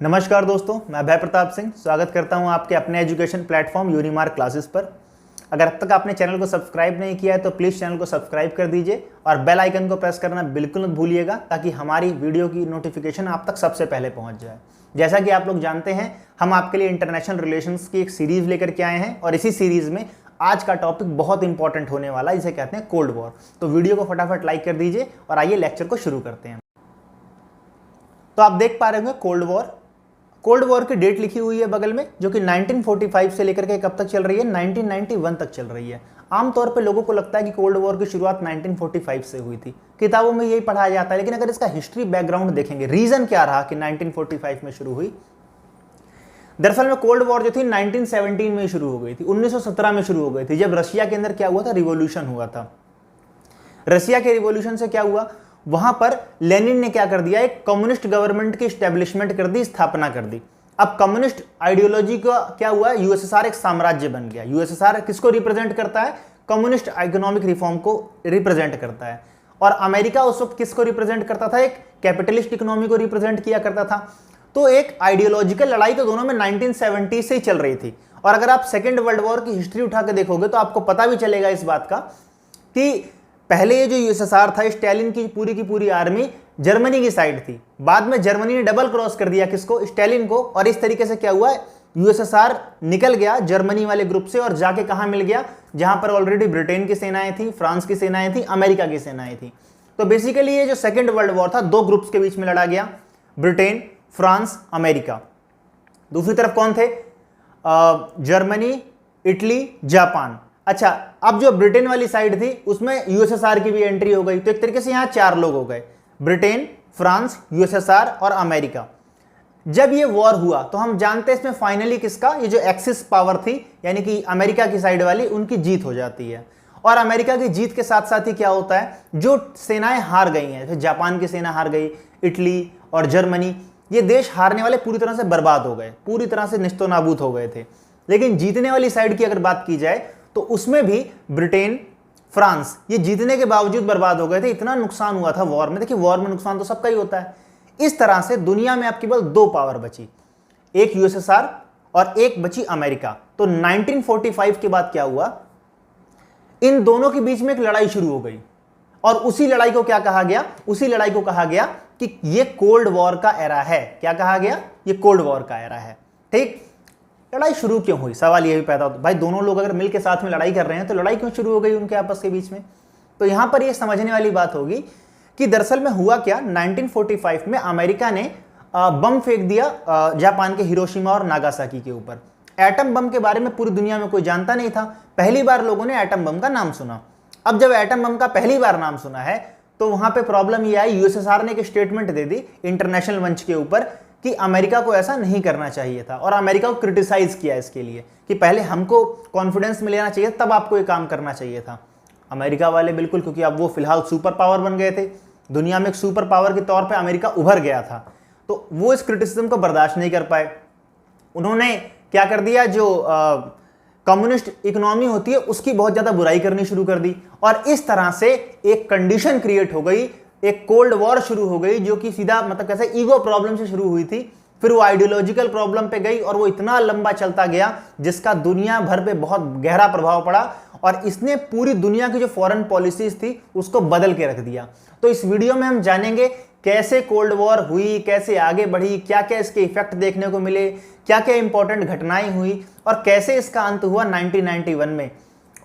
नमस्कार दोस्तों, मैं अभय प्रताप सिंह स्वागत करता हूं आपके अपने एजुकेशन प्लेटफॉर्म यूनिमार्क क्लासेस पर। अगर अब तक आपने चैनल को सब्सक्राइब नहीं किया है तो प्लीज़ चैनल को सब्सक्राइब कर दीजिए और बेल आइकन को प्रेस करना बिल्कुल मत भूलिएगा ताकि हमारी वीडियो की नोटिफिकेशन आप तक सबसे पहले पहुंच जाए। जैसा कि आप लोग जानते हैं, हम आपके लिए इंटरनेशनल रिलेशंस की एक सीरीज़ लेकर के आए हैं और इसी सीरीज़ में आज का टॉपिक बहुत इंपॉर्टेंट होने वाला है, जिसे कहते हैं कोल्ड वॉर। तो वीडियो को फटाफट लाइक कर दीजिए और आइए लेक्चर को शुरू करते हैं। तो आप देख पा रहे होंगे कोल्ड वॉर की डेट लिखी हुई है बगल में, जो कि 1945 से लेकर के कब तक चल रही है, 1991 तक चल रही है। आमतौर पे लोगों को लगता है कि कोल्ड वॉर की शुरुआत 1945 से हुई थी, किताबों में यही पढ़ाया जाता है। लेकिन अगर इसका हिस्ट्री बैकग्राउंड देखेंगे, रीजन क्या रहा कि 1945 में शुरू हुई। दरअसल में कोल्ड वॉर जो थी 1917 में शुरू हो गई थी, 1917 में शुरू हो गई थी, जब रशिया के अंदर क्या हुआ था, रिवॉल्यूशन हुआ था। रशिया के रिवॉल्यूशन से क्या हुआ, वहां पर लेनिन ने क्या कर दिया, एक कम्युनिस्ट गवर्नमेंट की स्टैब्लिशमेंट कर दी, स्थापना कर दी। अब कम्युनिस्ट आइडियोलॉजी का क्या हुआ, यूएसएसआर एक साम्राज्य बन गया। यूएसएसआर किसको रिप्रेजेंट करता है, कम्युनिस्ट इकोनॉमिक रिफॉर्म को रिप्रेजेंट करता है। और अमेरिका उस वक्त किसको रिप्रेजेंट करता था, एक कैपिटलिस्ट इकोनॉमी को रिप्रेजेंट किया करता था। तो एक आइडियोलॉजिकल लड़ाई तो दोनों में 1970 से ही चल रही थी। और अगर आप सेकेंड वर्ल्ड वॉर की हिस्ट्री उठा के देखोगे तो आपको पता भी चलेगा इस बात का कि पहले ये जो यूएसएसआर था, स्टालिन की पूरी आर्मी जर्मनी की साइड थी। बाद में जर्मनी ने डबल क्रॉस कर दिया किसको, स्टालिन को। और इस तरीके से क्या हुआ, यूएसएसआर निकल गया जर्मनी वाले ग्रुप से और जाके कहां मिल गया, जहां पर ऑलरेडी ब्रिटेन की सेनाएं थी, फ्रांस की सेनाएं थी, अमेरिका की सेनाएं थी। तो बेसिकली ये जो सेकेंड वर्ल्ड वॉर था, दो ग्रुप्स के बीच में लड़ा गया, ब्रिटेन, फ्रांस, अमेरिका। दूसरी तरफ कौन थे, जर्मनी, इटली, जापान। अच्छा, अब जो ब्रिटेन वाली साइड थी उसमें यूएसएसआर की भी एंट्री हो गई। तो एक तरीके से यहां चार लोग हो गए, ब्रिटेन, फ्रांस, यूएसएसआर और अमेरिका। जब ये वॉर हुआ तो हम जानते हैं इसमें फाइनली किसका, ये जो एक्सिस पावर थी यानी कि अमेरिका की साइड वाली, उनकी जीत हो जाती है। और अमेरिका की जीत के साथ साथ ही क्या होता है, जो सेनाएं हार गई हैं, जापान की सेना हार गई, इटली और जर्मनी, ये देश हारने वाले पूरी तरह से बर्बाद हो गए, पूरी तरह से निस्तो नाबूद हो गए थे। लेकिन जीतने वाली साइड की अगर बात की जाए तो उसमें भी ब्रिटेन, फ्रांस, ये जीतने के बावजूद बर्बाद हो गए थे। इतना नुकसान हुआ था वॉर में। देखिए, वॉर में नुकसान तो सबका ही होता है। इस तरह से दुनिया में अब केवल दो पावर बची, एक यूएसएसआर और एक बची अमेरिका। तो 1945 के बाद क्या हुआ, इन दोनों के बीच में एक लड़ाई शुरू हो गई। और उसी लड़ाई को क्या कहा गया, उसी लड़ाई को कहा गया कि ये कोल्ड वॉर का एरा है। क्या कहा गया, ये कोल्ड वॉर का एरा है। ठीक, लड़ाई शुरू क्यों हुई, सवाल यह भी पैदा होता है। भाई, दोनों लोग अगर मिलकर साथ में लड़ाई कर रहे हैं तो लड़ाई क्यों शुरू हो गई उनके आपस के बीच में। तो यहां पर यह समझने वाली बात होगी कि दरअसल में हुआ क्या, 1945 में अमेरिका ने बम फेंक दिया जापान के हिरोशिमा और नागासाकी के ऊपर। एटम बम के बारे में पूरी दुनिया में कोई जानता नहीं था, पहली बार लोगों ने एटम बम का नाम सुना। अब जब एटम बम का पहली बार नाम सुना है तो वहां पर प्रॉब्लम यह आई, यूएसएसआर ने एक स्टेटमेंट दे दी इंटरनेशनल मंच के ऊपर कि अमेरिका को ऐसा नहीं करना चाहिए था। और अमेरिका को क्रिटिसाइज किया इसके लिए कि पहले हमको कॉन्फिडेंस में लेना चाहिए, तब आपको ये काम करना चाहिए था। अमेरिका वाले बिल्कुल, क्योंकि अब वो फिलहाल सुपर पावर बन गए थे, दुनिया में एक सुपर पावर के तौर पे अमेरिका उभर गया था, तो वो इस क्रिटिसिज्म को बर्दाश्त नहीं कर पाए। उन्होंने क्या कर दिया, जो कम्युनिस्ट इकोनॉमी होती है उसकी बहुत ज्यादा बुराई करनी शुरू कर दी। और इस तरह से एक कंडीशन क्रिएट हो गई, एक कोल्ड वॉर शुरू हो गई, जो कि सीधा मतलब कैसे ईगो प्रॉब्लम से शुरू हुई थी, फिर वो आइडियोलॉजिकल प्रॉब्लम पे गई और वो इतना लंबा चलता गया जिसका दुनिया भर पे बहुत गहरा प्रभाव पड़ा और इसने पूरी दुनिया की जो फॉरेन पॉलिसीज थी उसको बदल के रख दिया। तो इस वीडियो में हम जानेंगे कैसे कोल्ड वॉर हुई, कैसे आगे बढ़ी, क्या क्या इसके इफेक्ट देखने को मिले, क्या क्या इंपॉर्टेंट घटनाएं हुई और कैसे इसका अंत हुआ 1991 में,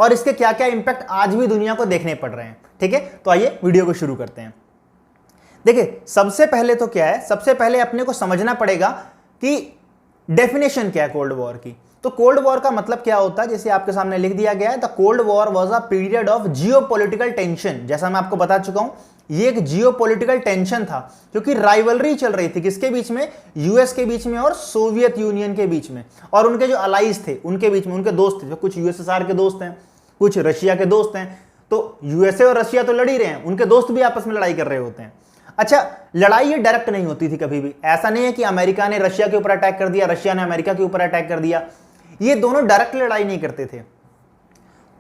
और इसके क्या क्या इंपैक्ट आज भी दुनिया को देखने पड़ रहे हैं। ठीक है, तो आइए वीडियो को शुरू करते हैं। देखिए, सबसे पहले तो क्या है, सबसे पहले अपने को समझना पड़ेगा कि डेफिनेशन क्या है कोल्ड वॉर की। तो कोल्ड वॉर का मतलब क्या होता है, जैसे आपके सामने लिख दिया गया है, the cold war was a period of geopolitical tension. जैसा मैं आपको बता चुका हूं, ये एक जियोपॉलिटिकल टेंशन था क्योंकि राइवलरी चल रही थी किसके बीच में, यूएस के बीच में और सोवियत यूनियन के बीच में, और उनके जो अलाइज थे उनके बीच में, उनके दोस्त थे, जो कुछ यूएसएसआर के दोस्त हैं, कुछ रशिया के दोस्त हैं। तो यूएसए और रशिया तो लड़ ही रहे हैं, उनके दोस्त भी आपस में लड़ाई कर रहे होते हैं। अच्छा, लड़ाई ये डायरेक्ट नहीं होती थी कभी भी। ऐसा नहीं है कि अमेरिका ने रशिया के ऊपर अटैक कर दिया, रशिया ने अमेरिका के ऊपर अटैक कर दिया। ये दोनों डायरेक्ट लड़ाई नहीं करते थे।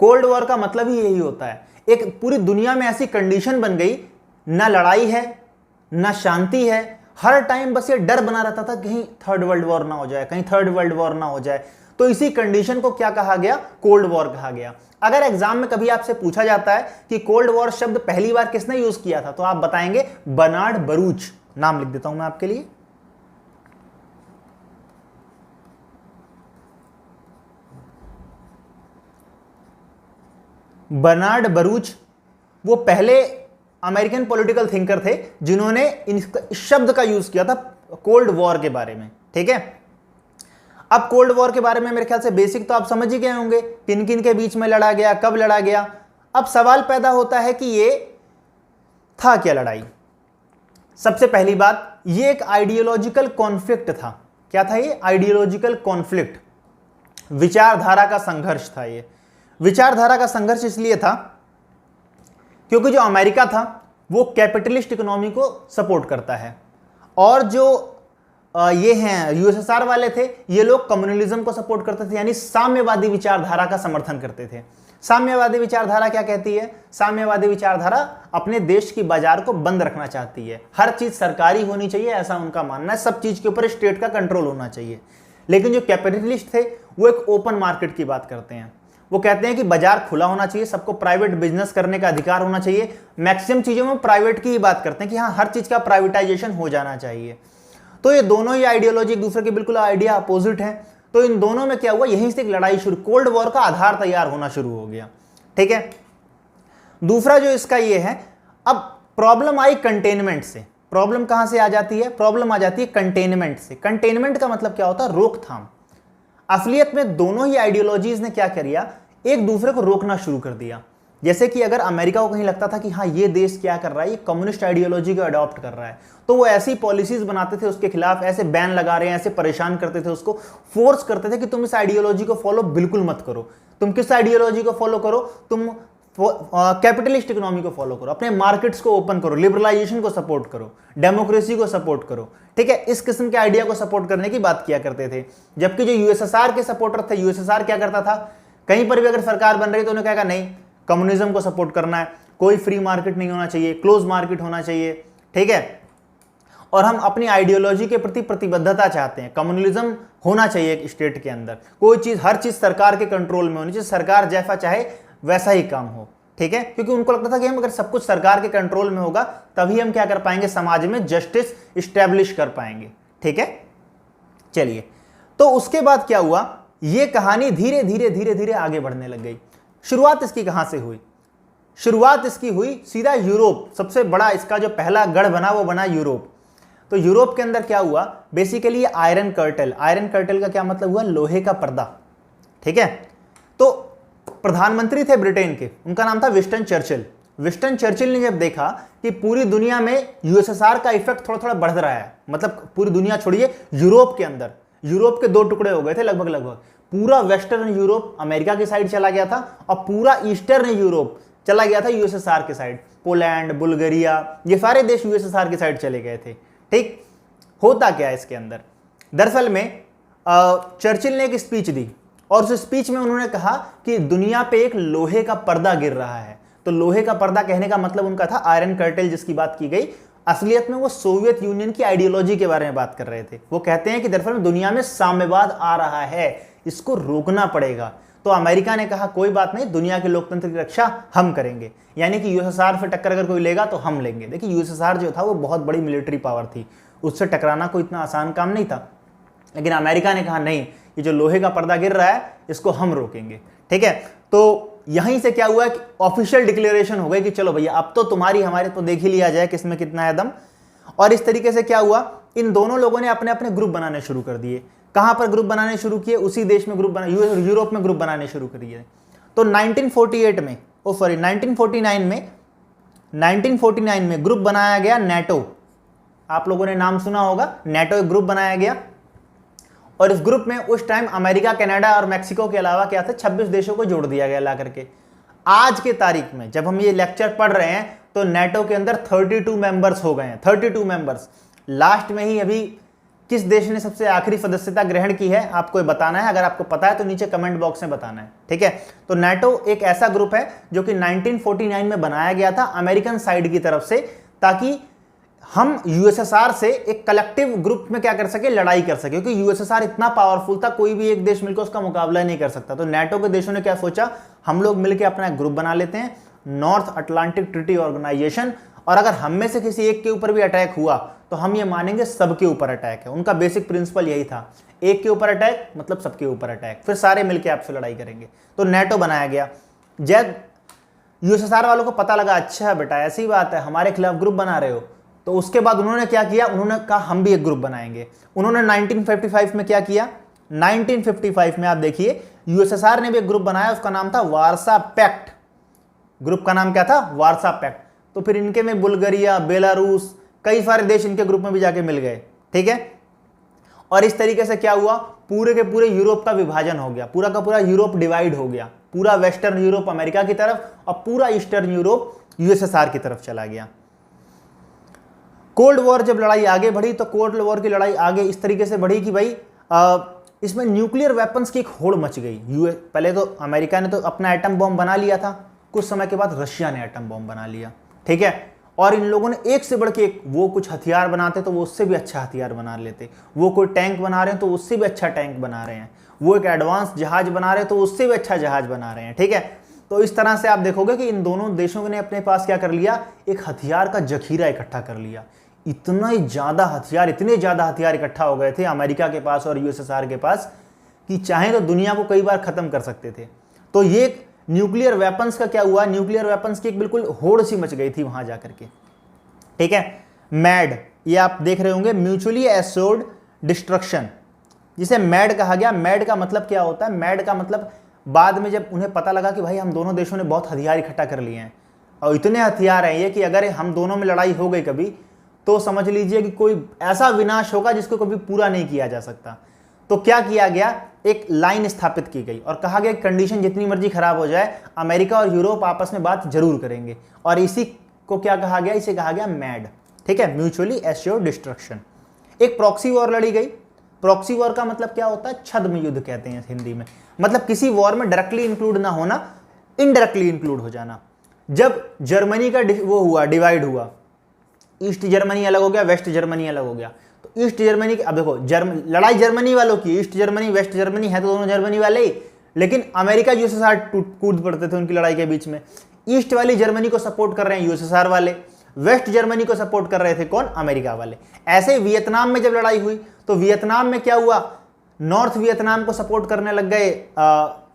कोल्ड वॉर का मतलब ही यही होता है, एक पूरी दुनिया में ऐसी कंडीशन बन गई, ना लड़ाई है, ना शांति है, हर टाइम बस ये डर बना रहता था कहीं थर्ड वर्ल्ड वॉर ना हो जाए, कहीं थर्ड वर्ल्ड वॉर ना हो जाए। तो इसी कंडीशन को क्या कहा गया, कोल्ड वॉर कहा गया। अगर एग्जाम में कभी आपसे पूछा जाता है कि कोल्ड वॉर शब्द पहली बार किसने यूज किया था, तो आप बताएंगे बर्नार्ड बरूच। नाम लिख देता हूं मैं आपके लिए, बर्नार्ड बरूच वो पहले अमेरिकन पॉलिटिकल थिंकर थे जिन्होंने इस शब्द का यूज किया था कोल्ड वॉर के बारे में। ठीक है, अब कोल्ड वॉर के बारे में मेरे ख्याल से बेसिक तो आप समझ ही गए होंगे, किन किन के बीच में लड़ा गया, कब लड़ा गया। अब सवाल पैदा होता है कि ये था क्या लड़ाई। सबसे पहली बात, ये एक आइडियोलॉजिकल कॉन्फ्लिक्ट था। क्या था ये? आइडियोलॉजिकल कॉन्फ्लिक्ट, विचारधारा का संघर्ष था। ये विचारधारा का संघर्ष इसलिए था क्योंकि जो अमेरिका था वो कैपिटलिस्ट इकोनॉमी को सपोर्ट करता है, और जो ये हैं यूएसएसआर वाले थे, ये लोग कम्युनलिज्म को सपोर्ट करते थे, यानी साम्यवादी विचारधारा का समर्थन करते थे। साम्यवादी विचारधारा क्या कहती है? साम्यवादी विचारधारा अपने देश की बाजार को बंद रखना चाहती है, हर चीज सरकारी होनी चाहिए, ऐसा उनका मानना है, सब चीज के ऊपर स्टेट का कंट्रोल होना चाहिए। लेकिन जो कैपिटलिस्ट थे वो एक ओपन मार्केट की बात करते हैं। वो कहते हैं कि बाजार खुला होना चाहिए, सबको प्राइवेट बिजनेस करने का अधिकार होना चाहिए। मैक्सिमम चीजों में प्राइवेट की ही बात करते हैं कि हाँ, हर चीज का प्राइवेटाइजेशन हो जाना चाहिए। तो ये दोनों ही आइडियोलॉजी एक दूसरे के बिल्कुल आइडिया अपोजिट हैं। तो इन दोनों में क्या हुआ, यहीं से एक लड़ाई शुरू, कोल्ड वॉर का आधार तैयार होना शुरू हो गया। ठीक है, दूसरा जो इसका ये है, अब प्रॉब्लम आई कंटेनमेंट से। प्रॉब्लम कहां से आ जाती है? प्रॉब्लम आ जाती है कंटेनमेंट से। कंटेनमेंट का मतलब क्या होता है? रोकथाम। असलियत में दोनों ही आइडियोलॉजीज ने क्या किया, एक दूसरे को रोकना शुरू कर दिया। जैसे कि अगर अमेरिका को कहीं लगता था कि हाँ, ये देश क्या कर रहा है, ये कम्युनिस्ट आइडियोलॉजी को अडॉप्ट कर रहा है, तो वो ऐसी पॉलिसीज बनाते थे उसके खिलाफ, ऐसे बैन लगा रहे हैं, ऐसे परेशान करते थे उसको, फोर्स करते थे कि तुम इस आइडियोलॉजी को फॉलो बिल्कुल मत करो। तुम किस आइडियोलॉजी को फॉलो करो? तुम कैपिटलिस्ट इकोनॉमी को फॉलो करो, अपने मार्केट्स को ओपन करो, लिबरलाइजेशन को सपोर्ट करो, डेमोक्रेसी को सपोर्ट करो। ठीक है, इस किस्म के आइडिया को सपोर्ट करने की बात किया करते थे। जबकि जो यूएसएसआर के सपोर्टर थे, यूएसएसआर क्या करता था, कहीं पर भी अगर सरकार बन रही तो उन्होंने कहा नहीं, कम्युनिज्म को सपोर्ट करना है, कोई फ्री मार्केट नहीं होना चाहिए, क्लोज मार्केट होना चाहिए। ठीक है, और हम अपनी आइडियोलॉजी के प्रति प्रतिबद्धता चाहते हैं, कम्युनलिज्म होना चाहिए एक स्टेट के अंदर, कोई चीज, हर चीज सरकार के कंट्रोल में होनी चाहिए, सरकार जैसा चाहे वैसा ही काम हो। ठीक है, क्योंकि उनको लगता था कि हम अगर सब कुछ सरकार के कंट्रोल में होगा तभी हम क्या कर पाएंगे, समाज में जस्टिस स्टैब्लिश कर पाएंगे। ठीक है, चलिए, तो उसके बाद क्या हुआ, ये कहानी धीरे धीरे धीरे धीरे आगे बढ़ने लग गई। शुरुआत इसकी कहां से हुई? शुरुआत इसकी हुई सीधा यूरोप, सबसे बड़ा इसका जो पहला गढ़ बना वो बना यूरोप। तो यूरोप के अंदर क्या हुआ, basically iron cartel. Iron cartel का क्या मतलब हुआ? लोहे का पर्दा। ठीक है, तो प्रधानमंत्री थे ब्रिटेन के, उनका नाम था विंस्टन चर्चिल। विंस्टन चर्चिल ने जब देखा कि पूरी दुनिया में यूएसएसआर का इफेक्ट थोड़ा थोड़ा बढ़ रहा है, मतलब पूरी दुनिया छोड़िए, यूरोप के अंदर, यूरोप के दो टुकड़े हो गए थे लगभग लगभग, पूरा वेस्टर्न यूरोप अमेरिका की साइड चला गया था और पूरा ईस्टर्न यूरोप चला गया था यूएसएसआर के साइड। पोलैंड, बुल्गारिया, ये सारे देश यूएसएसआर की साइड चले गए थे। ठीक, होता क्या है इसके अंदर, दरअसल में चर्चिल ने एक स्पीच दी और उस स्पीच में उन्होंने कहा कि दुनिया पे एक लोहे का पर्दा गिर रहा है। तो लोहे का पर्दा कहने का मतलब उनका था आयरन कर्टेल जिसकी बात की गई। असलियत में वो सोवियत यूनियन की आइडियोलॉजी के बारे में बात कर रहे थे। वो कहते हैं कि दरअसल दुनिया में साम्यवाद आ रहा है, इसको रोकना पड़ेगा। तो अमेरिका ने कहा कोई बात नहीं, दुनिया के लोकतंत्र की रक्षा हम करेंगे, यानी कि यूएसएसआर से टक्कर अगर कोई लेगा तो हम लेंगे। देखिए, यूएसएसआर जो था वो बहुत बड़ी मिलिट्री पावर थी, उससे टकराना कोई इतना आसान काम नहीं था। लेकिन अमेरिका ने कहा नहीं, ये जो लोहे का पर्दा गिर रहा है इसको हम रोकेंगे। ठीक है, तो यहीं से क्या हुआ कि ऑफिशियल डिक्लेरेशन हो गई कि चलो भैया अब तो तुम्हारी हमारे तो देख ही लिया जाए किसमें कितना है दम। और इस तरीके से क्या हुआ, इन दोनों लोगों ने अपने अपने ग्रुप बनाने शुरू कर दिए। कहां पर ग्रुप बनाने शुरू किए? उसी देश में ग्रुप बना, यूरोप में ग्रुप बनाने शुरू कर दिए। तो 1949 में 1949 में ग्रुप बनाया गया नेटो। आप लोगों ने नाम सुना होगा, नेटो एक ग्रुप बनाया गया। और इस ग्रुप में उस टाइम अमेरिका, कनाडा और मैक्सिको के अलावा क्या था, 26 देशों को जोड़ दिया गया ला करके। आज के तारीख में जब हम ये लेक्चर पढ़ रहे हैं तो नेटो के अंदर 32 मेंबर्स हो गए हैं, 32 मेंबर्स। लास्ट में ही अभी किस देश ने सबसे आखिरी सदस्यता ग्रहण की है आपको बताना है, अगर आपको पता है तो नीचे कमेंट बॉक्स में बताना है। ठीक है, तो नेटो एक ऐसा ग्रुप है जो कि 1949 में बनाया गया था अमेरिकन साइड की तरफ से, ताकि हम यूएसएसआर से एक कलेक्टिव ग्रुप में क्या कर सके, लड़ाई कर सके, क्योंकि यूएसएसआर इतना पावरफुल था कोई भी एक देश मिलकर उसका मुकाबला नहीं कर सकता। तो नाटो के देशों ने क्या सोचा, हम लोग मिलकर अपना एक ग्रुप बना लेते हैं, नॉर्थ अटलांटिक ट्रीटी ऑर्गेनाइजेशन, और अगर हम में से किसी एक के ऊपर भी अटैक हुआ तो हम ये मानेंगे सबके ऊपर अटैक है। उनका बेसिक प्रिंसिपल यही था, एक के ऊपर अटैक मतलब सबके ऊपर अटैक, फिर सारे मिलकर आपसे लड़ाई करेंगे। तो नाटो बनाया गया। जब यूएसएसआर वालों को पता लगा अच्छा बेटा ऐसी बात है, हमारे खिलाफ ग्रुप बना रहे हो, तो उसके बाद उन्होंने क्या किया, उन्होंने कहा हम भी एक ग्रुप बनाएंगे। उन्होंने 1955 में क्या किया, 1955 में आप देखिए यूएसएसआर ने भी एक ग्रुप बनाया, उसका नाम था वारसा पैक्ट। ग्रुप का नाम क्या था, वारसा पैक्ट। तो फिर इनके में बुल्गारिया, बेलारूस, कई सारे देश इनके ग्रुप में भी जाके मिल गए, ठीक है। और इस तरीके से क्या हुआ, पूरे के पूरे यूरोप का विभाजन हो गया, पूरा का पूरा यूरोप डिवाइड हो गया, पूरा वेस्टर्न यूरोप अमेरिका की तरफ और पूरा ईस्टर्न यूरोप यूएसएसआर की तरफ चला गया। कोल्ड वॉर जब लड़ाई आगे बढ़ी तो कोल्ड वॉर की लड़ाई आगे इस तरीके से बढ़ी कि भाई इसमें न्यूक्लियर वेपन्स की एक होड़ मच गई। पहले तो अमेरिका ने तो अपना एटम बॉम्ब बना लिया था, कुछ समय के बाद रशिया ने एटम बॉम्ब बना लिया, ठीक है। और इन लोगों ने एक से बढ़ के एक, वो कुछ हथियार बनाते तो वो उससे भी अच्छा हथियार बना लेते, वो कोई टैंक बना रहे हैं तो उससे भी अच्छा टैंक बना रहे हैं, वो एक एडवांस जहाज बना रहे हैं तो उससे भी अच्छा जहाज बना रहे हैं, ठीक है। तो इस तरह से आप देखोगे कि इन दोनों देशों ने अपने पास क्या कर लिया, एक हथियार का जखीरा इकट्ठा कर लिया। इतने ज़्यादा हथियार इकट्ठा हो गए थे अमेरिका के पास और यूएसएसआर के पास कि चाहे तो दुनिया को कई बार खत्म कर सकते थे। तो ये न्यूक्लियर वेपन्स का क्या हुआ, न्यूक्लियर वेपन्स की एक बिल्कुल होड़ सी मच गई थी वहां जाकर के, ठीक है। मैड, ये आप देख रहे होंगे, म्यूचुअली एश्योर्ड डिस्ट्रक्शन, जिसे मैड कहा गया। मैड का मतलब क्या होता है, मैड का मतलब बाद में जब उन्हें पता लगा कि भाई हम दोनों देशों ने बहुत हथियार इकट्ठा कर लिए हैं और इतने हथियार हैं ये कि अगर हम दोनों में लड़ाई हो गई कभी तो समझ लीजिए कि कोई ऐसा विनाश होगा जिसको कभी पूरा नहीं किया जा सकता। तो क्या किया गया, एक लाइन स्थापित की गई और कहा गया कंडीशन जितनी मर्जी खराब हो जाए अमेरिका और यूरोप आपस में बात जरूर करेंगे, और इसी को क्या कहा गया, इसे कहा गया मैड, ठीक है, म्यूचुअली एश्योर्ड डिस्ट्रक्शन। एक प्रॉक्सी वॉर लड़ी गई। प्रॉक्सी वॉर का मतलब क्या होता है, छद्म युद्ध कहते हैं हिंदी में, मतलब किसी वॉर में डायरेक्टली इंक्लूड ना होना, इनडायरेक्टली इंक्लूड हो जाना। जब जर्मनी का वो हुआ, डिवाइड हुआ, ईस्ट जर्मनी अलग हो गया, वेस्ट जर्मनी अलग हो गया, तो ईस्ट जर्मनी, अब देखो लड़ाई जर्मनी वालों की, ईस्ट जर्मनी वेस्ट जर्मनी है तो दोनों जर्मनी वाले ही, लेकिन अमेरिका यूएसएसआर कूद पड़ते थे उनकी लड़ाई के बीच में। ईस्ट वाली जर्मनी को सपोर्ट कर रहे हैं यूएसएसआर वाले, वेस्ट जर्मनी को सपोर्ट कर रहे थे कौन, अमेरिका वाले। ऐसे वियतनाम में जब लड़ाई हुई तो वियतनाम में क्या हुआ, नॉर्थ वियतनाम को सपोर्ट करने लग गए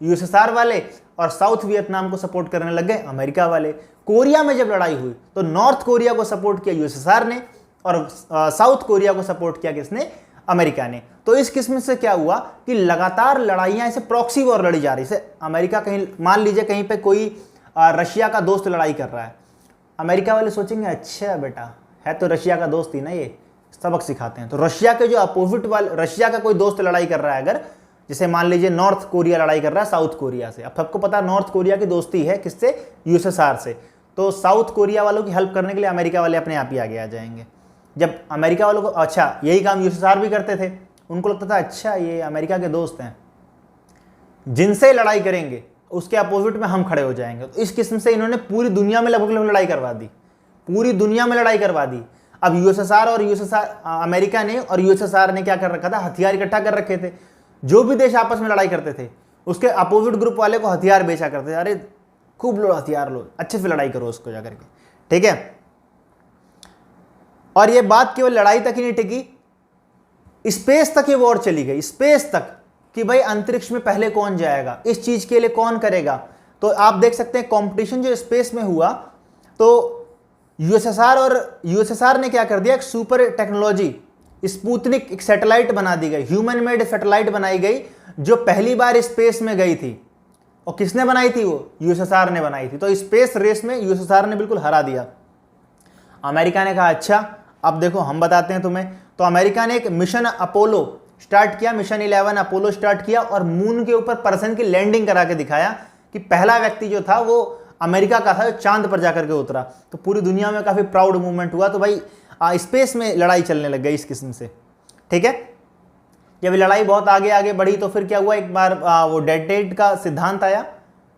यूएसएसआर वाले और साउथ वियतनाम को सपोर्ट करने लग गए अमेरिका वाले। कोरिया में जब लड़ाई हुई तो नॉर्थ कोरिया को सपोर्ट किया यूएसएसआर ने और साउथ कोरिया को सपोर्ट किया किसने, अमेरिका ने। तो इस किस्म से क्या हुआ कि लगातार लड़ाइयां ऐसे प्रॉक्सी वॉर लड़ी जा रही है। अमेरिका कहीं, मान लीजिए कहीं पे कोई रशिया का दोस्त लड़ाई कर रहा है, अमेरिका वाले सोचेंगे अच्छा बेटा है तो रशिया का दोस्त ही ना, ये सबक सिखाते हैं। तो रशिया के जो अपोजिट वाले, रशिया का कोई दोस्त लड़ाई कर रहा है अगर, जैसे मान लीजिए नॉर्थ कोरिया लड़ाई कर रहा है साउथ कोरिया से, अब सबको पता नॉर्थ कोरिया की दोस्ती है किससे, यूएसएसआर से, तो साउथ कोरिया वालों की हेल्प करने के लिए अमेरिका वाले अपने आप ही आगे आ जाएंगे। जब अमेरिका वालों को, अच्छा यही काम यूएसएसआर भी करते थे, उनको लगता था अच्छा ये अमेरिका के दोस्त हैं, जिनसे लड़ाई करेंगे उसके अपोजिट में हम खड़े हो जाएंगे। तो इस किस्म से इन्होंने पूरी दुनिया में लगभग लड़ाई करवा दी, पूरी दुनिया में लड़ाई करवा दी। अब यूएसएसआर और अमेरिका ने और यूएसएसआर ने क्या कर रखा था, हथियार इकट्ठा कर रखे थे। जो भी देश आपस में लड़ाई करते थे उसके अपोजिट ग्रुप वाले को हथियार बेचा करते थे, अरे खूब लो हथियार लो, अच्छे से लड़ाई करो उसको जाकर के, ठीक है। और ये बात केवल लड़ाई तक ही नहीं टिकी, स्पेस तक ये वॉर चली गई, स्पेस तक, कि भाई अंतरिक्ष में पहले कौन जाएगा, इस चीज के लिए कौन करेगा। तो आप देख सकते हैं कंपटीशन जो स्पेस में हुआ, तो यूएसएसआर ने क्या कर दिया, एक सुपर टेक्नोलॉजी स्पुतनिक, एक सैटेलाइट बना दी गई, ह्यूमन मेड सैटेलाइट बनाई गई जो पहली बार स्पेस में गई थी। और किसने बनाई थी, वो यूएसएसआर ने बनाई थी। तो स्पेस रेस में यूएसएसआर ने बिल्कुल हरा दिया। अमेरिका ने कहा अच्छा अब देखो हम बताते हैं तुम्हें। तो अमेरिका ने एक मिशन अपोलो स्टार्ट किया, मिशन 11 अपोलो स्टार्ट किया और मून के ऊपर पर्सन की लैंडिंग करा के दिखाया कि पहला व्यक्ति जो था वो अमेरिका का था, जो चांद पर जाकर के उतरा। तो पूरी दुनिया में काफी प्राउड मूवमेंट हुआ। तो भाई स्पेस में लड़ाई चलने लग गई इस किस्म से, ठीक है। जब लड़ाई बहुत आगे आगे बढ़ी तो फिर क्या हुआ, एक बार वो डेटेंट का सिद्धांत आया।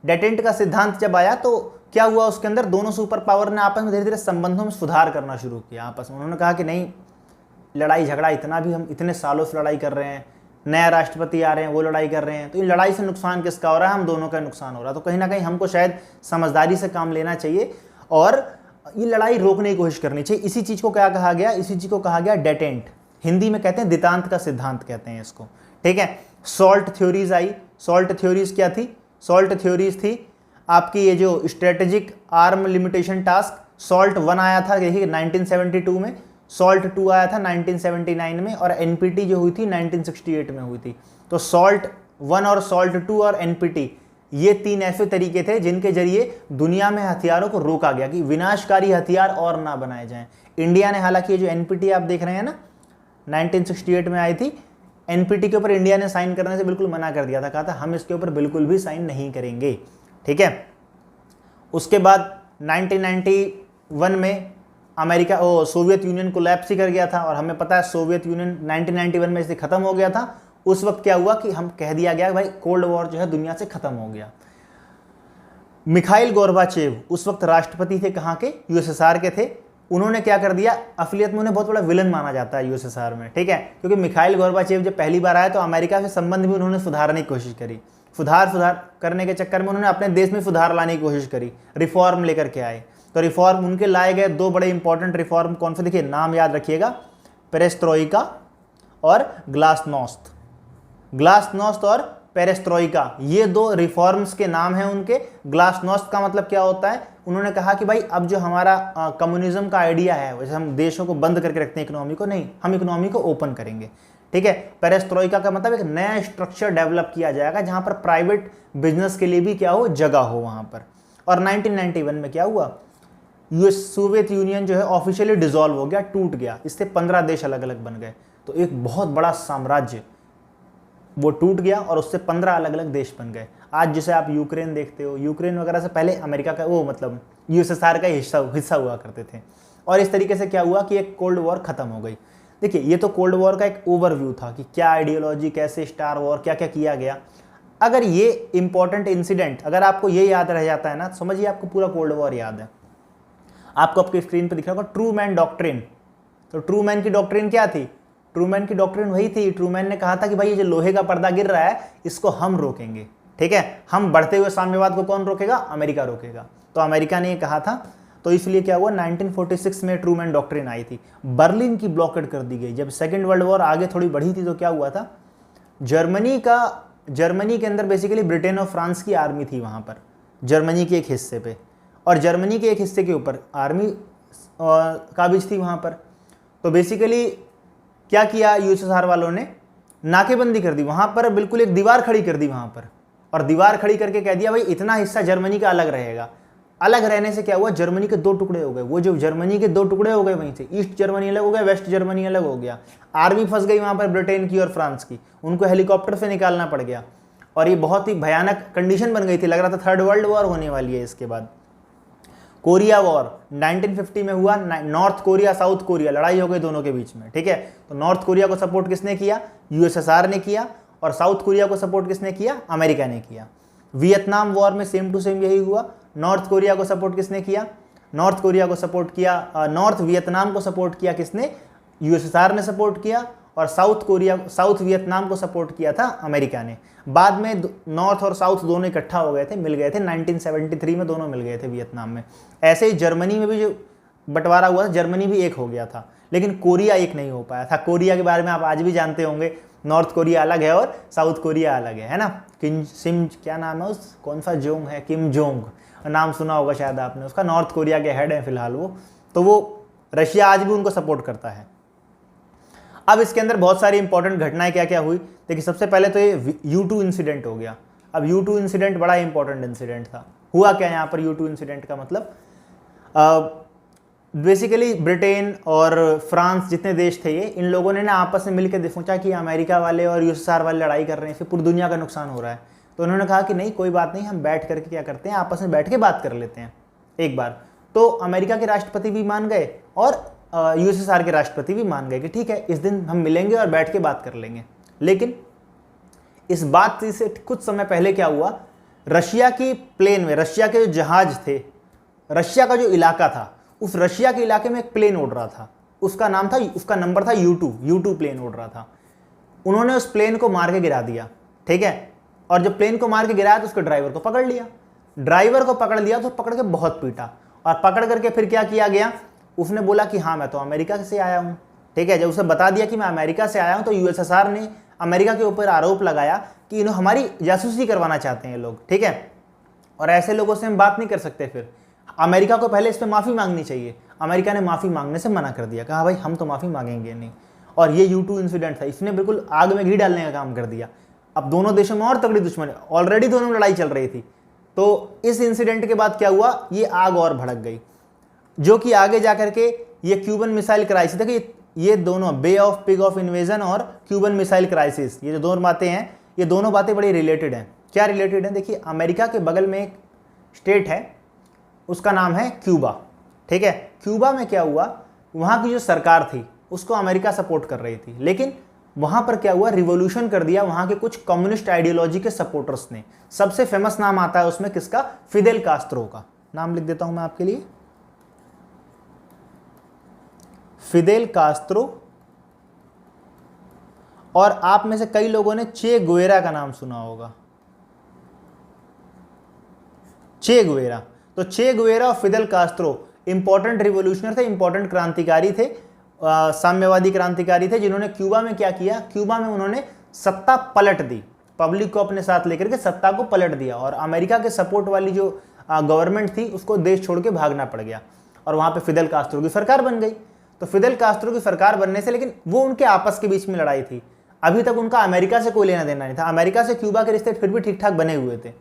डेटेंट का सिद्धांत जब आया तो क्या हुआ उसके अंदर, दोनों सुपर पावर ने आपस में धीरे धीरे संबंधों में सुधार करना शुरू किया आपस में। उन्होंने कहा कि नहीं, लड़ाई झगड़ा इतना भी, हम इतने सालों से लड़ाई कर रहे हैं, नया राष्ट्रपति आ रहे हैं, वो लड़ाई कर रहे हैं, तो इन लड़ाई से नुकसान किसका हो रहा है, हम दोनों का नुकसान हो रहा है। तो कहीं ना कहीं हमको शायद समझदारी से काम लेना चाहिए और ये लड़ाई रोकने की कोशिश करनी चाहिए। इसी चीज़ को क्या कहा गया, इसी चीज़ को कहा गया डेटेंट, हिंदी में कहते हैं दितांत का सिद्धांत कहते हैं इसको, ठीक है। सॉल्ट थ्योरीज आई। सॉल्ट थ्योरीज क्या थी, सॉल्ट थ्योरीज थी आपकी ये जो strategic arm limitation task, salt 1 आया था देखिए 1972 में, सॉल्ट 2 आया था 1979 में, और एनपीटी जो हुई थी 1968 में हुई थी। तो सॉल्ट 1 और सॉल्ट 2 और एनपीटी, ये 3 ऐसे तरीके थे जिनके जरिए दुनिया में हथियारों को रोका गया कि विनाशकारी हथियार और ना बनाए जाएं। इंडिया ने, हालांकि ये जो एनपीटी आप देख रहे हैं ना 1968 में आई थी, एनपीटी के ऊपर इंडिया ने साइन करने से बिल्कुल मना कर दिया था, कहा था हम इसके ऊपर बिल्कुल भी साइन नहीं करेंगे, ठीक है। उसके बाद 1991 में अमेरिका सोवियत यूनियन कोलैप्स ही कर गया था, और हमें पता है सोवियत यूनियन 1991 में से खत्म हो गया था। उस वक्त क्या हुआ कि हम कह दिया गया भाई कोल्ड वॉर जो है दुनिया से खत्म हो गया। मिखाइल गोर्बाचेव उस वक्त राष्ट्रपति थे, कहाँ के, यूएसएसआर के थे। उन्होंने क्या कर दिया, असलियत में उन्हें बहुत बड़ा विलन माना जाता है यूएसएसआर में, ठीक है, क्योंकि मिखाइल गोर्बाचेव जब पहली बार आए तो अमेरिका से संबंध भी उन्होंने सुधारने की कोशिश करी। सुधार करने के चक्कर में उन्होंने अपने देश में सुधार लाने की कोशिश करी, रिफॉर्म लेकर के आए। तो रिफॉर्म उनके लाए गए 2 बड़े इंपॉर्टेंट रिफॉर्म कौन से, देखिए नाम याद रखिएगा, पेरेस्ट्रोइका और ग्लासनोस्त। ग्लासनोस्त और पेरेस्ट्रोइका, ये 2 रिफॉर्म्स के नाम हैं उनके। ग्लासनोस्त का मतलब क्या होता है, उन्होंने कहा कि भाई अब जो हमारा कम्युनिज्म का आइडिया है, वैसे हम देशों को बंद करके रखते हैं इकोनॉमी को, नहीं, हम इकोनॉमी को ओपन करेंगे, ठीक है। पेरेस्ट्रोइका का मतलब एक नया स्ट्रक्चर डेवलप किया जाएगा जहां पर प्राइवेट बिजनेस के लिए भी क्या हो, जगह हो वहां पर। और 1991 में क्या हुआ, सोवियत यूनियन जो है ऑफिशियली डिसॉल्व हो गया, टूट गया, इससे 15 देश अलग अलग बन गए। तो एक बहुत बड़ा साम्राज्य वो टूट गया और उससे 15 अलग अलग देश बन गए। आज जैसे आप यूक्रेन देखते हो, यूक्रेन वगैरह से पहले अमेरिका का वो मतलब यूएसएसआर का हिस्सा हुआ करते थे। और इस तरीके से क्या हुआ कि एक कोल्ड वॉर खत्म हो गई। देखिए ये तो कोल्ड वॉर का एक ओवरव्यू था कि क्या आइडियोलॉजी, कैसे स्टार वॉर, क्या क्या किया गया। अगर ये इंपॉर्टेंट इंसिडेंट अगर आपको ये याद रह जाता है ना, समझिए आपको पूरा कोल्ड वॉर याद है। आपको आपके स्क्रीन पर दिख रहा होगा ट्रूमैन डॉक्ट्रिन। तो ट्रूमैन की डॉक्ट्रिन क्या थी, ट्रूमैन की डॉक्ट्रिन वही थी, ट्रूमैन ने कहा था कि भाई ये जो लोहे का पर्दा गिर रहा है इसको हम रोकेंगे, ठीक है। हम बढ़ते हुए साम्यवाद को कौन रोकेगा, अमेरिका रोकेगा। तो अमेरिका ने ये कहा था, तो इसलिए क्या हुआ 1946 में ट्रूमैन डॉक्ट्रिन आई थी। बर्लिन की ब्लॉकेड कर दी गई। जब सेकेंड वर्ल्ड वॉर आगे थोड़ी बढ़ी थी तो क्या हुआ था, जर्मनी के अंदर बेसिकली ब्रिटेन और फ्रांस की आर्मी थी वहाँ पर, जर्मनी के एक हिस्से पे, और जर्मनी के एक हिस्से के ऊपर आर्मी काबिज थी वहाँ पर। तो बेसिकली क्या किया यूएसएसआर वालों ने, नाकेबंदी कर दी वहाँ पर, बिल्कुल एक दीवार खड़ी कर दी वहाँ पर, और दीवार खड़ी करके कह दिया भाई इतना हिस्सा जर्मनी का अलग रहेगा। अलग रहने से क्या हुआ, जर्मनी के 2 टुकड़े हो गए। वो जो जर्मनी के 2 टुकड़े हो गए, वहीं से ईस्ट जर्मनी अलग हो गया, वेस्ट जर्मनी अलग हो गया। आर्मी फंस गई वहाँ पर ब्रिटेन की और फ्रांस की, उनको हेलीकॉप्टर से निकालना पड़ गया, और ये बहुत ही भयानक कंडीशन बन गई थी। लग रहा था 3rd वर्ल्ड वॉर होने वाली है इसके बाद। कोरिया वॉर 1950 में हुआ, नॉर्थ कोरिया साउथ कोरिया लड़ाई हो गई दोनों के बीच में, ठीक है। तो नॉर्थ कोरिया को सपोर्ट किसने किया, यूएसएसआर ने किया, और साउथ कोरिया को सपोर्ट किसने किया, अमेरिका ने किया। वियतनाम वॉर में सेम टू सेम यही हुआ। नॉर्थ कोरिया को सपोर्ट किसने किया, नॉर्थ कोरिया को सपोर्ट किया, नॉर्थ वियतनाम को सपोर्ट किया किसने, यूएसएसआर ने सपोर्ट किया, और साउथ वियतनाम को सपोर्ट किया था अमेरिका ने। बाद में नॉर्थ और साउथ दोनों इकट्ठा हो गए थे, मिल गए थे 1973 में, दोनों मिल गए थे वियतनाम में। ऐसे ही जर्मनी में भी जो बंटवारा हुआ था, जर्मनी भी एक हो गया था, लेकिन कोरिया एक नहीं हो पाया था। कोरिया के बारे में आप आज भी जानते होंगे, नॉर्थ कोरिया अलग है और साउथ कोरिया अलग है ना। क्या नाम है उस, कौन सा जोंग है, किम जोंग नाम सुना होगा शायद आपने उसका, नॉर्थ कोरिया के हेड हैं फिलहाल वो। तो वो रशिया आज भी उनको सपोर्ट करता है। अब इसके अंदर बहुत सारी इंपॉर्टेंट घटनाएं क्या क्या हुई, देखिए सबसे पहले तो ये U2 इंसिडेंट हो गया। अब U2 इंसिडेंट बड़ा इंपॉर्टेंट इंसिडेंट था। हुआ क्या यहाँ पर U2 इंसिडेंट का मतलब, बेसिकली ब्रिटेन और फ्रांस जितने देश थे ये, इन लोगों ने ना आपस में मिलकर सोचा कि अमेरिका वाले और यूएसएसआर वाले लड़ाई कर रहे हैं, इससे पूरी दुनिया का नुकसान हो रहा है। तो उन्होंने कहा कि नहीं कोई बात नहीं, हम बैठ करके क्या करते हैं, आपस में बैठ के बात कर लेते हैं एक बार। तो अमेरिका के राष्ट्रपति भी मान गए और यूएसएसआर के राष्ट्रपति भी मान गए कि ठीक है इस दिन हम मिलेंगे और बैठ के बात कर लेंगे। लेकिन इस बात से कुछ समय पहले क्या हुआ, रशिया की प्लेन में, रशिया के जो जहाज थे रशिया का जो इलाका था, उस रशिया के इलाके में एक प्लेन उड़ रहा था, उसका नंबर था U2 प्लेन उड़ रहा था। उन्होंने उस प्लेन को मार के गिरा दिया, ठीक है। और जब प्लेन को मार के गिराया तो उसके ड्राइवर को पकड़ लिया। ड्राइवर को पकड़ लिया तो पकड़ के बहुत पीटा, और पकड़ करके फिर क्या किया गया, उसने बोला कि हाँ मैं तो अमेरिका से आया हूँ, ठीक है। जब उसे बता दिया कि मैं अमेरिका से आया हूँ तो यूएसएसआर ने अमेरिका के ऊपर आरोप लगाया कि इन्होंने हमारी जासूसी करवाना चाहते हैं ये लोग, ठीक है। और ऐसे लोगों से हम बात नहीं कर सकते। फिर अमेरिका को पहले इस पर माफ़ी मांगनी चाहिए। अमेरिका ने माफ़ी मांगने से मना कर दिया, कहा भाई हम तो माफ़ी मांगेंगे नहीं। और ये U2 इंसिडेंट था, इसने बिल्कुल आग में घी डालने का काम कर दिया। अब दोनों देशों में और तगड़ी दुश्मनी, ऑलरेडी दोनों में लड़ाई चल रही थी। तो इस इंसिडेंट के बाद क्या हुआ, ये आग और भड़क गई, जो कि आगे जाकर के ये क्यूबन मिसाइल क्राइसिस, देखिए ये दोनों बे ऑफ पिग ऑफ इन्वेजन और क्यूबन मिसाइल क्राइसिस, ये जो दोनों बातें हैं, ये दोनों बातें बड़ी रिलेटेड हैं। क्या रिलेटेड है, देखिए अमेरिका के बगल में एक स्टेट है, उसका नाम है क्यूबा, ठीक है। क्यूबा में क्या हुआ, वहाँ की जो सरकार थी उसको अमेरिका सपोर्ट कर रही थी, लेकिन वहाँ पर क्या हुआ, रिवॉल्यूशन कर दिया वहाँ के कुछ कम्युनिस्ट आइडियोलॉजी के सपोर्टर्स ने। सबसे फेमस नाम आता है उसमें किसका, फिदेल कास्त्रो का। नाम लिख देता हूँ मैं आपके लिए, फिदेल कास्त्रो। और आप में से कई लोगों ने चे गुवेरा का नाम सुना होगा, चे गुवेरा। तो चे गुवेरा और फिदेल कास्त्रो इंपॉर्टेंट रिवोल्यूशनर थे, इंपॉर्टेंट क्रांतिकारी थे, साम्यवादी क्रांतिकारी थे, जिन्होंने क्यूबा में क्या किया, क्यूबा में उन्होंने सत्ता पलट दी, पब्लिक को अपने साथ लेकर के सत्ता को पलट दिया। और अमेरिका के सपोर्ट वाली जो गवर्नमेंट थी उसको देश छोड़ के भागना पड़ गया, और वहाँ पे फिदेल कास्त्रो की सरकार बन गई। तो फिदेल कास्त्रो की सरकार बनने से, लेकिन वो उनके आपस के बीच में लड़ाई थी, अभी तक उनका अमेरिका से कोई लेना देना नहीं था। अमेरिका से क्यूबा के रिश्ते फिर भी ठीक ठाक बने हुए थे,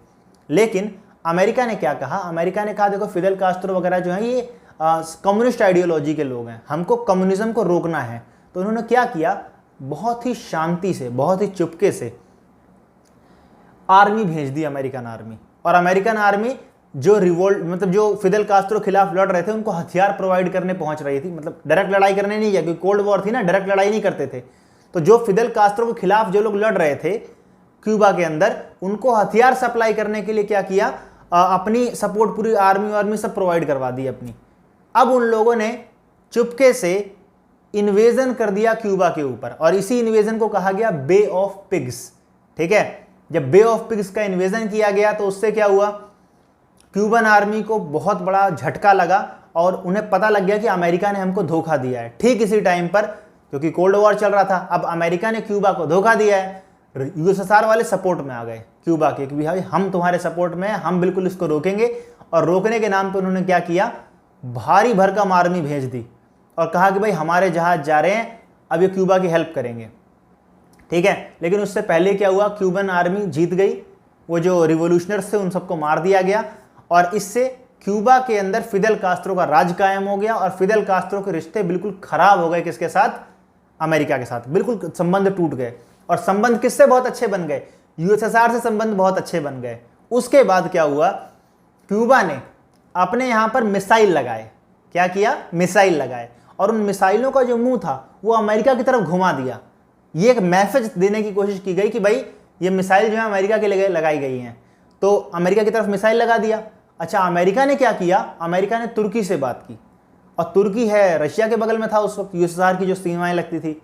लेकिन अमेरिका ने क्या कहा, अमेरिका ने कहा देखो फिदेल कास्त्रो वगैरह जो है ये कम्युनिस्ट आइडियोलॉजी के लोग हैं, हमको कम्युनिज्म को रोकना है। तो उन्होंने क्या किया, बहुत ही शांति से, बहुत ही चुपके से आर्मी भेज दी, अमेरिकन आर्मी। और अमेरिकन आर्मी जो रिवोल्ट, मतलब जो फिदेल कास्त्रो खिलाफ लड़ रहे थे, उनको हथियार प्रोवाइड करने पहुंच रही थी। मतलब डायरेक्ट लड़ाई करने नहीं गया, क्योंकि कोल्ड वॉर थी ना, डायरेक्ट लड़ाई नहीं करते थे। तो जो फिदेल कास्त्रो के खिलाफ जो लोग लड़ रहे थे क्यूबा के अंदर, उनको हथियार सप्लाई करने के लिए क्या किया, अपनी सपोर्ट पूरी आर्मी सब प्रोवाइड करवा दी अपनी। अब उन लोगों ने चुपके से इन्वेजन कर दिया क्यूबा के ऊपर, और इसी इन्वेजन को कहा गया बे ऑफ पिग्स, ठीक है। जब बे ऑफ पिग्स का इन्वेजन किया गया तो उससे क्या हुआ, क्यूबन आर्मी को बहुत बड़ा झटका लगा, और उन्हें पता लग गया कि अमेरिका ने हमको धोखा दिया है। ठीक इसी टाइम पर, क्योंकि कोल्ड वॉर चल रहा था, अब अमेरिका ने क्यूबा को धोखा दिया है, यूएसएसआर वाले सपोर्ट में आ गए क्यूबा के कि भाई हम तुम्हारे सपोर्ट में हैं, हम बिल्कुल इसको रोकेंगे। और रोकने के नाम पे उन्होंने क्या किया, भारी भरकम आर्मी भेज दी, और कहा कि भाई हमारे जहाज जा रहे हैं, अब ये क्यूबा की हेल्प करेंगे, ठीक है। लेकिन उससे पहले क्या हुआ, क्यूबन आर्मी जीत गई, वो जो रिवोल्यूशनर्स थे उन सबको मार दिया गया, और इससे क्यूबा के अंदर फिदेल कास्त्रो का राज कायम हो गया। और फिदेल कास्त्रो के रिश्ते बिल्कुल खराब हो गए, किसके साथ, अमेरिका के साथ, बिल्कुल संबंध टूट गए। और संबंध किससे बहुत अच्छे बन गए, यूएसएसआर से संबंध बहुत अच्छे बन गए। उसके बाद क्या हुआ, क्यूबा ने अपने यहाँ पर मिसाइल लगाए, क्या किया, मिसाइल लगाए, और उन मिसाइलों का जो मुंह था वो अमेरिका की तरफ घुमा दिया। ये एक मैसेज देने की कोशिश की गई कि भाई ये मिसाइल जो है अमेरिका के लिए लगाई गई हैं, तो अमेरिका की तरफ मिसाइल लगा दिया। अच्छा, अमेरिका ने क्या किया, अमेरिका ने तुर्की से बात की, और तुर्की है रशिया के बगल में था उस वक्त, यूएसएसआर की जो सीमाएं लगती थी।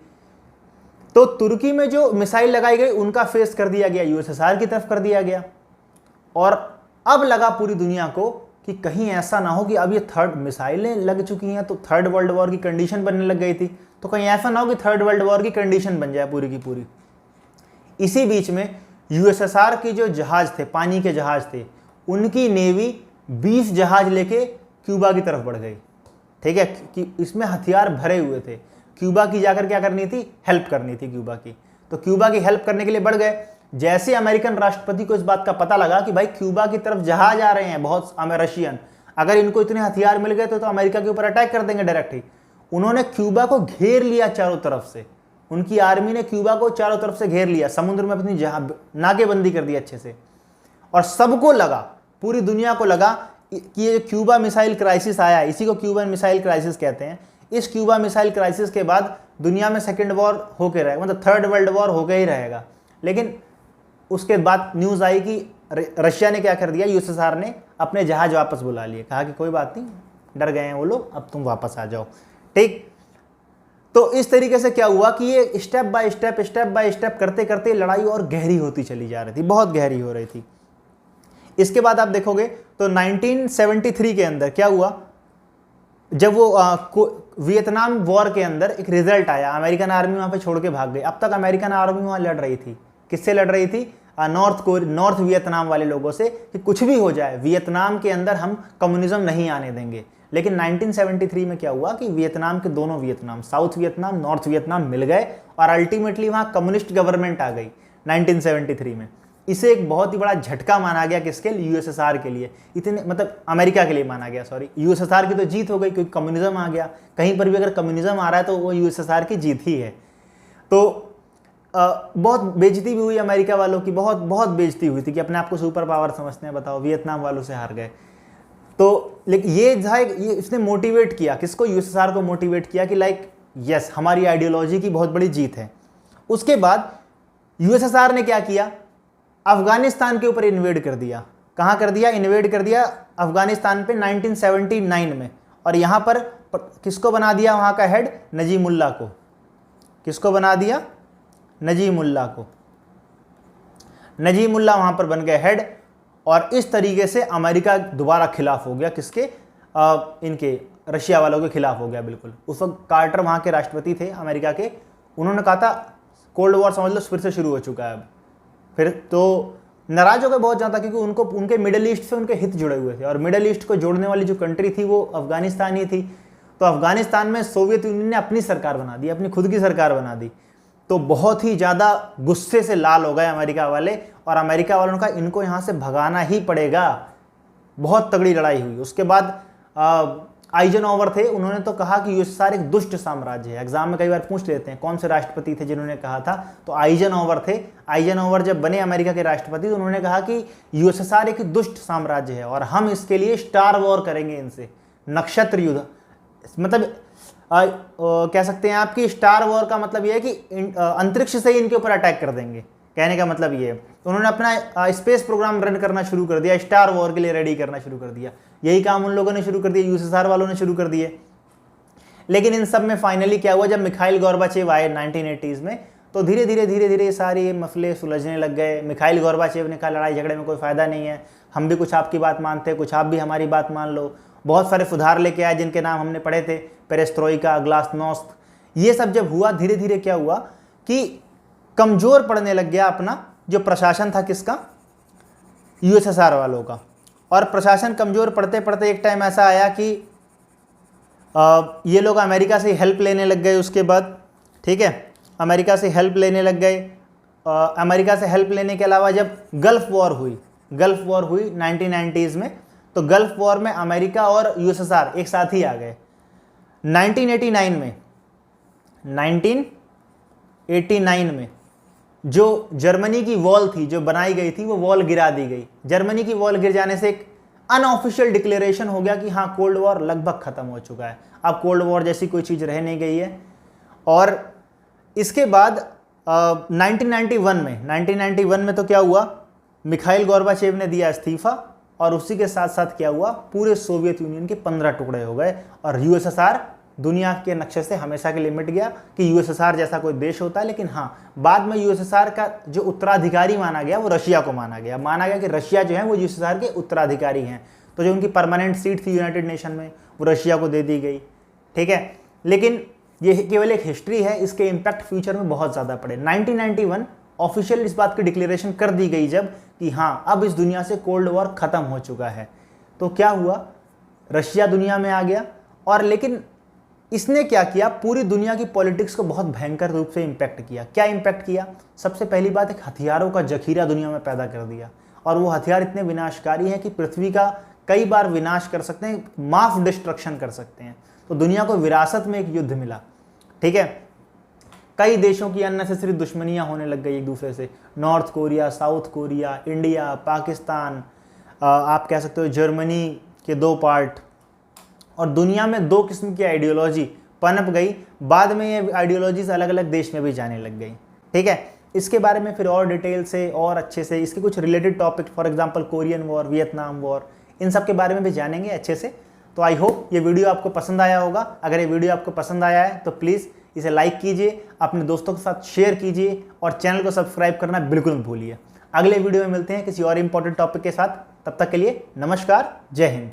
तो तुर्की में जो मिसाइल लगाई गई उनका फेस कर दिया गया, यूएसएसआर की तरफ कर दिया गया। और अब लगा पूरी दुनिया को कि कहीं ऐसा ना हो कि अब ये थर्ड मिसाइलें लग चुकी हैं तो थर्ड वर्ल्ड वॉर की कंडीशन बनने लग गई थी, तो कहीं ऐसा ना हो कि थर्ड वर्ल्ड वॉर की कंडीशन बन जाए पूरी की पूरी। इसी बीच में यूएसएसआर के जो जहाज थे, पानी के जहाज थे, उनकी नेवी 20 जहाज लेके क्यूबा की तरफ बढ़ गई, ठीक है, कि इसमें हथियार भरे हुए थे। क्यूबा की जाकर क्या करनी थी, हेल्प करनी थी क्यूबा की। तो क्यूबा की हेल्प करने के लिए बढ़ गए। जैसे अमेरिकन राष्ट्रपति को इस बात का पता लगा कि भाई क्यूबा की तरफ जहाज आ रहे हैं बहुत रशियन, अगर इनको इतने हथियार मिल गए तो अमेरिका के ऊपर अटैक कर देंगे डायरेक्ट ही, उन्होंने क्यूबा को घेर लिया चारों तरफ से। उनकी आर्मी ने क्यूबा को चारों तरफ से घेर लिया, समुद्र में अपनी नाकेबंदी कर दी अच्छे से। और सबको लगा, पूरी दुनिया को लगा कि ये क्यूबा मिसाइल क्राइसिस आया, इसी को क्यूबन मिसाइल क्राइसिस कहते हैं। इस क्यूबा मिसाइल क्राइसिस के बाद दुनिया में सेकेंड वॉर होके रहेगा, मतलब थर्ड वर्ल्ड वॉर होके ही रहेगा। लेकिन उसके बाद न्यूज़ आई कि रशिया ने क्या कर दिया, यूएसएसआर ने अपने जहाज वापस बुला लिए, कहा कि कोई बात नहीं, डर गए हैं वो लोग, अब तुम वापस आ जाओ। ठीक, तो इस तरीके से क्या हुआ कि ये स्टेप बाय स्टेप करते करते लड़ाई और गहरी होती चली जा रही थी, बहुत गहरी हो रही थी। इसके बाद आप देखोगे तो 1973 के अंदर क्या हुआ, जब वो वियतनाम वॉर के अंदर एक रिजल्ट आया, अमेरिकन आर्मी वहां पे छोड़ के भाग गई। अब तक अमेरिकन आर्मी वहां लड़ रही थी, किससे लड़ रही थी, नॉर्थ वियतनाम वाले लोगों से, कि कुछ भी हो जाए वियतनाम के अंदर हम कम्युनिज्म नहीं आने देंगे। लेकिन 1973 में क्या हुआ कि वियतनाम के दोनों Vietnam, south Vietnam, north Vietnam मिल गए और अल्टीमेटली वहां कम्युनिस्ट गवर्नमेंट आ गई 1973 में। इसे एक बहुत ही बड़ा झटका माना गया, किसके लिए, यूएसएसआर के लिए, इतने मतलब अमेरिका के लिए माना गया, सॉरी, यूएसएसआर की तो जीत हो गई क्योंकि कम्युनिज्म आ गया। कहीं पर भी अगर कम्युनिज्म आ रहा है तो वो यूएसएसआर की जीत ही है। तो बहुत बेइज्जती भी हुई अमेरिका वालों की, बहुत बहुत बेइज्जती हुई थी कि अपने आप को सुपर पावर समझते हैं, बताओ वियतनाम वालों से हार गए। तो लेकिन ये इसने मोटिवेट किया किसको, यूएसएसआर को मोटिवेट किया कि लाइक यस, हमारी आइडियोलॉजी की बहुत बड़ी जीत है। उसके बाद यूएसएसआर ने क्या किया, अफगानिस्तान के ऊपर इन्वेड कर दिया। कहां कर दिया, इन्वेड कर दिया अफगानिस्तान पे 1979 में। और यहां पर किसको बना दिया वहां का हेड, नजीमुल्लाह को। किसको बना दिया, नजीमुल्लाह को। नजीमुल्लाह वहां पर बन गए हेड। और इस तरीके से अमेरिका दोबारा खिलाफ हो गया, किसके, इनके रशिया वालों के खिलाफ हो गया बिल्कुल। उस वक्त कार्टर वहां के राष्ट्रपति थे अमेरिका के, उन्होंने कहा था कोल्ड वॉर समझ लो फिर से शुरू हो चुका है अब। फिर तो नाराज हो गए बहुत ज़्यादा, क्योंकि उनको उनके मिडिल ईस्ट से उनके हित जुड़े हुए थे, और मिडिल ईस्ट को जोड़ने वाली जो कंट्री थी वो अफगानिस्तान ही थी। तो अफगानिस्तान में सोवियत यूनियन ने अपनी सरकार बना दी, अपनी खुद की सरकार बना दी। तो बहुत ही ज़्यादा गुस्से से लाल हो गए अमेरिका वाले, और अमेरिका वालों का इनको यहाँ से भगाना ही पड़ेगा। बहुत तगड़ी लड़ाई हुई। उसके बाद आइजनओवर थे, उन्होंने तो कहा कि यूएसएसआर एक दुष्ट साम्राज्य है। एग्जाम में कई बार पूछ लेते हैं कौन से राष्ट्रपति थे जिन्होंने कहा था, तो आइजनओवर थे। आइजनओवर जब बने अमेरिका के राष्ट्रपति तो उन्होंने कहा कि यूएसएसआर एक दुष्ट साम्राज्य है और हम इसके लिए स्टार वॉर करेंगे इनसे, नक्षत्र युद्ध। मतलब कह सकते हैं आपकी स्टार वॉर का मतलब यह है कि अंतरिक्ष से ही इनके ऊपर अटैक कर देंगे, कहने का मतलब ये है। तो उन्होंने अपना स्पेस प्रोग्राम रन करना शुरू कर दिया, स्टार वॉर के लिए रेडी करना शुरू कर दिया। यही काम उन लोगों ने शुरू कर दिया, यूएसएसआर वालों ने शुरू कर दिए। लेकिन इन सब में फाइनली क्या हुआ, जब मिखाइल गोर्बाचेव आए 1980s में, तो धीरे धीरे सारे मसले सुलझने लग गए। मिखाइल गोर्बाचेव ने कहा लड़ाई झगड़े में कोई फायदा नहीं है, हम भी कुछ आपकी बात मानते हैं, कुछ आप भी हमारी बात मान लो। बहुत सारे सुधार लेके आए जिनके नाम हमने पढ़े थे, पेरेस्ट्रोइका, ग्लासनोस्त। ये सब जब हुआ, धीरे धीरे क्या हुआ कि कमजोर पड़ने लग गया अपना जो प्रशासन था, किसका, यूएसएसआर वालों का। और प्रशासन कमजोर पड़ते पड़ते एक टाइम ऐसा आया कि ये लोग अमेरिका से हेल्प लेने लग गए। उसके बाद ठीक है, अमेरिका से हेल्प लेने लग गए। अमेरिका से हेल्प लेने के अलावा जब गल्फ वॉर हुई 1990s में, तो गल्फ वॉर में अमेरिका और यूएसएसआर एक साथ ही आ गए। 1989 में जो जर्मनी की वॉल थी जो बनाई गई थी, वो वॉल गिरा दी गई। जर्मनी की वॉल गिर जाने से एक अनऑफिशियल डिक्लेरेशन हो गया कि हाँ, कोल्ड वॉर लगभग खत्म हो चुका है, अब कोल्ड वॉर जैसी कोई चीज़ रह नहीं गई है। और इसके बाद 1991 में तो क्या हुआ, मिखाइल गोर्बाचेव ने दिया इस्तीफा, और उसी के साथ साथ क्या हुआ, पूरे सोवियत यूनियन के 15 टुकड़े हो गए, और यूएसएसआर दुनिया के नक्शे से हमेशा के लिए मिट गया कि यूएसएसआर जैसा कोई देश होता है। लेकिन हाँ, बाद में यूएसएसआर का जो उत्तराधिकारी माना गया वो रशिया को माना गया कि रशिया जो है वो यूएसएसआर के उत्तराधिकारी हैं। तो जो उनकी परमानेंट सीट थी यूनाइटेड नेशन में, वो रशिया को दे दी गई। ठीक है, लेकिन ये केवल एक हिस्ट्री है, इसके इम्पैक्ट फ्यूचर में बहुत ज़्यादा पड़े। 1991 ऑफिशियल इस बात की डिक्लेरेशन कर दी गई जब कि हाँ, अब इस दुनिया से कोल्ड वॉर खत्म हो चुका है। तो क्या हुआ, रशिया दुनिया में आ गया। और लेकिन इसने क्या किया, पूरी दुनिया की पॉलिटिक्स को बहुत भयंकर रूप से इम्पैक्ट किया। क्या इम्पैक्ट किया, सबसे पहली बात, एक हथियारों का जखीरा दुनिया में पैदा कर दिया। और वो हथियार इतने विनाशकारी हैं कि पृथ्वी का कई बार विनाश कर सकते हैं, मास डिस्ट्रक्शन कर सकते हैं। तो दुनिया को विरासत में एक युद्ध मिला। ठीक है, कई देशों की अननेसेसरी दुश्मनियां होने लग गई एक दूसरे से, north Korea, south Korea, India, Pakistan, आप कह सकते हो जर्मनी के 2 पार्ट, और दुनिया में 2 किस्म की आइडियोलॉजी पनप गई। बाद में ये आइडियोलॉजीज अलग अलग देश में भी जाने लग गई। ठीक है, इसके बारे में फिर और डिटेल से और अच्छे से इसके कुछ related topic, for example Korean war, Vietnam war, इन सब के बारे में भी जानेंगे अच्छे से। तो आई होप ये वीडियो आपको पसंद आया होगा। अगर ये वीडियो आपको पसंद आया है तो प्लीज़ इसे लाइक कीजिए, अपने दोस्तों के साथ शेयर कीजिए और चैनल को सब्सक्राइब करना बिल्कुल मत भूलिए। अगले वीडियो में मिलते हैं किसी और इंपॉर्टेंट टॉपिक के साथ। तब तक के लिए नमस्कार, जय हिंद।